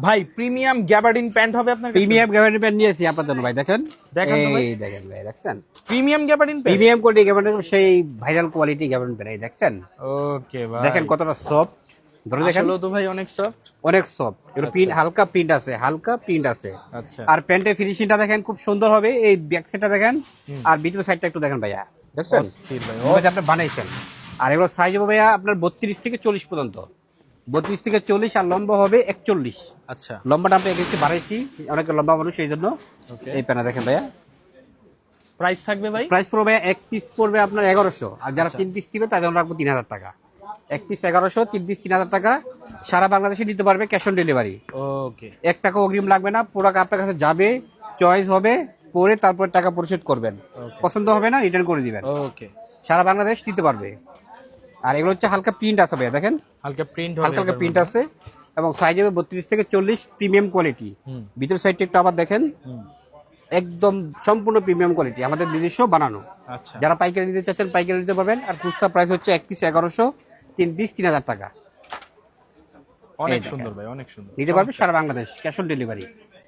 ভাই premium gabardine pant হবে আপনার কাছে? প্রিমিয়াম গ্যাবার্ডিন প্যান্ট নিয়েছি আপনার জন্য ভাই, দেখেন দেখেন তো ভাই। এই দেখেন ভাই, দেখছেন premium gabardine pant. Premium quality gabardine, সেই ভাইরাল কোয়ালিটি গ্যাবার্ডিন প্যান্ট, এই দেখছেন ওকে ভাই, দেখেন কতটা সফট, ধরে দেখেন আসলেও তো ভাই অনেক সফট। অনেক সফট। এর প্রিন্ট হালকা প্রিন্ট আছে, হালকা প্রিন্ট আছে। আচ্ছা, আর প্যান্টের ফিনিশিংটা দেখেন খুব সুন্দর হবে, এই ব্যাক সাইডটা দেখেন আর ভিতর সাইডটা একটু দেখেন ভাইয়া, দেখছেন অস্থির ভাই, মনে হচ্ছে আপনি বানাইছেন। আর এগুলো সাইজ হবে ভাইয়া আপনার 32 থেকে 40 পর্যন্ত, 32 থেকে 40, আর লম্বা হবে 41। আচ্ছা লম্বাটা আমরা একটু বাড়াইছি, অনেক লম্বা মানুষ এই জন্য। ওকে। এই প্যান্টটা দেখেন ভাইয়া, প্রাইস থাকবে ভাই? প্রাইস পড়বে এক পিস পড়বে আপনার 1100, আর যারা আচ্ছা। 3 পিস দিবে তাদের জন্য রাখবো 3000 টাকা। এক পিস 1100, 3 পিস 3000 টাকা। সারা বাংলাদেশে নিতে পারবে, ক্যাশ অন ডেলিভারি। ওকে 1 টাকা অগ্রিম লাগবে না, প্রোডাক্ট আপনার কাছে যাবে, চয়েস হবে, পরে তারপর টাকা পরিশোধ করবেন, Okay. পছন্দ হবে না রিটার্ন করে দিবেন। ওকে। সারা বাংলাদেশ নিতে পারবে। আর এগুলো হচ্ছে হালকা প্রিন্ট আছে ভাইয়া, দেখেন হালকা প্রিন্ট হবে, হালকা হালকা প্রিন্ট আছে, এবং সাইজ হবে 32 থেকে 40, প্রিমিয়াম কোয়ালিটি। হুম ভিতর সাইডটা একটু আবার দেখেন, হুম। একদম সম্পূর্ণ প্রিমিয়াম কোয়ালিটি, আমাদের নিজস্ব বানানো। আচ্ছা, যারা পাইকারি নিতে চাচ্ছেন পাইকারি নিতে পারবেন, আর খুচরা প্রাইস হচ্ছে এক পিস 1100, 3 পিস 3000 টাকা। অনেক এই সুন্দর দেখেন। ভাই, অনেক সুন্দর। নিতে পারবে সারা বাংলাদেশ, ক্যাশ অন ডেলিভারি।